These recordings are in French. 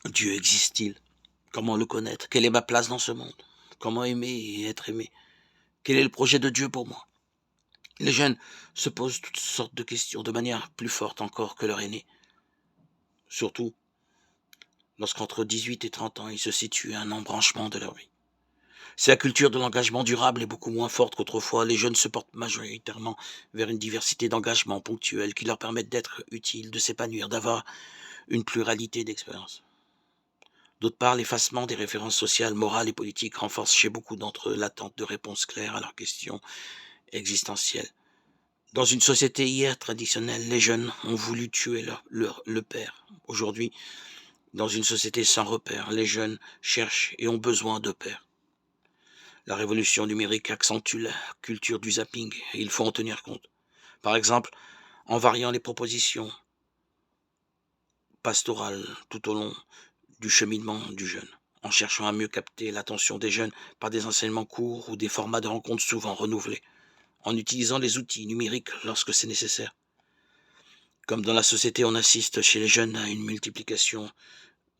Dieu existe-t-il? Comment le connaître? Quelle est ma place dans ce monde? Comment aimer et être aimé? Quel est le projet de Dieu pour moi? Les jeunes se posent toutes sortes de questions de manière plus forte encore que leurs aînés, surtout lorsqu'entre 18 et 30 ans, il se situe un embranchement de leur vie. Si la culture de l'engagement durable est beaucoup moins forte qu'autrefois, les jeunes se portent majoritairement vers une diversité d'engagements ponctuels qui leur permettent d'être utiles, de s'épanouir, d'avoir une pluralité d'expériences. D'autre part, l'effacement des références sociales, morales et politiques renforce chez beaucoup d'entre eux l'attente de réponses claires à leurs questions existentielles. Dans une société hier traditionnelle, les jeunes ont voulu tuer le père. Aujourd'hui, dans une société sans repère, les jeunes cherchent et ont besoin de pères. La révolution numérique accentue la culture du zapping et il faut en tenir compte. Par exemple, en variant les propositions pastorales tout au long du cheminement du jeune, en cherchant à mieux capter l'attention des jeunes par des enseignements courts ou des formats de rencontres souvent renouvelés, en utilisant les outils numériques lorsque c'est nécessaire. Comme dans la société, on assiste chez les jeunes à une multiplication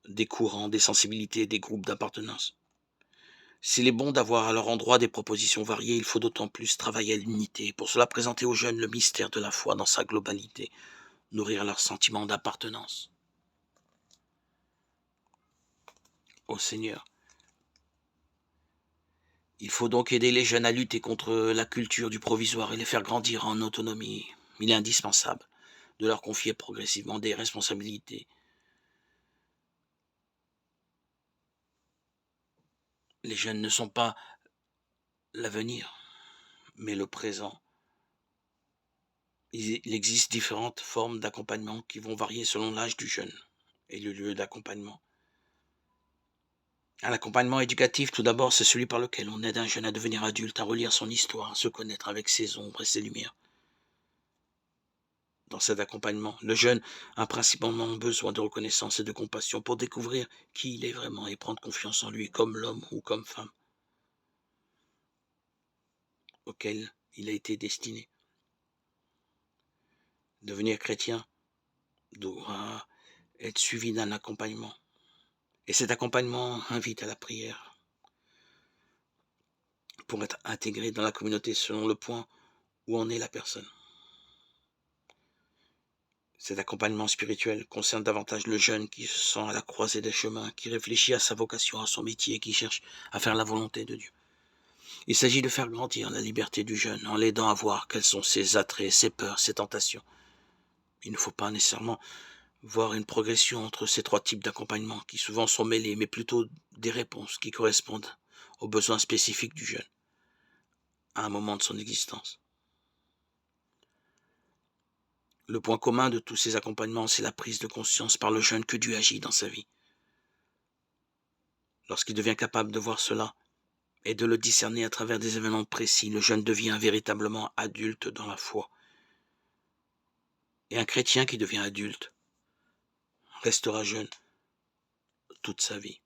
des courants, des sensibilités, des groupes d'appartenance. S'il est bon d'avoir à leur endroit des propositions variées, il faut d'autant plus travailler à l'unité. Pour cela, présenter aux jeunes le mystère de la foi dans sa globalité, nourrir leur sentiment d'appartenance au Seigneur. Il faut donc aider les jeunes à lutter contre la culture du provisoire et les faire grandir en autonomie. Il est indispensable de leur confier progressivement des responsabilités. Les jeunes ne sont pas l'avenir, mais le présent. Il existe différentes formes d'accompagnement qui vont varier selon l'âge du jeune et le lieu d'accompagnement. Un accompagnement éducatif, tout d'abord, c'est celui par lequel on aide un jeune à devenir adulte, à relire son histoire, à se connaître avec ses ombres et ses lumières. Dans cet accompagnement, le jeune a principalement besoin de reconnaissance et de compassion pour découvrir qui il est vraiment et prendre confiance en lui comme l'homme ou comme femme auquel il a été destiné. Devenir chrétien doit être suivi d'un accompagnement. Et cet accompagnement invite à la prière pour être intégré dans la communauté selon le point où en est la personne. Cet accompagnement spirituel concerne davantage le jeune qui se sent à la croisée des chemins, qui réfléchit à sa vocation, à son métier, qui cherche à faire la volonté de Dieu. Il s'agit de faire grandir la liberté du jeune en l'aidant à voir quels sont ses attraits, ses peurs, ses tentations. Il ne faut pas nécessairement voir une progression entre ces trois types d'accompagnement qui souvent sont mêlés, mais plutôt des réponses qui correspondent aux besoins spécifiques du jeune à un moment de son existence. Le point commun de tous ces accompagnements, c'est la prise de conscience par le jeune que Dieu agit dans sa vie. Lorsqu'il devient capable de voir cela et de le discerner à travers des événements précis, le jeune devient véritablement adulte dans la foi. Et un chrétien qui devient adulte restera jeune toute sa vie.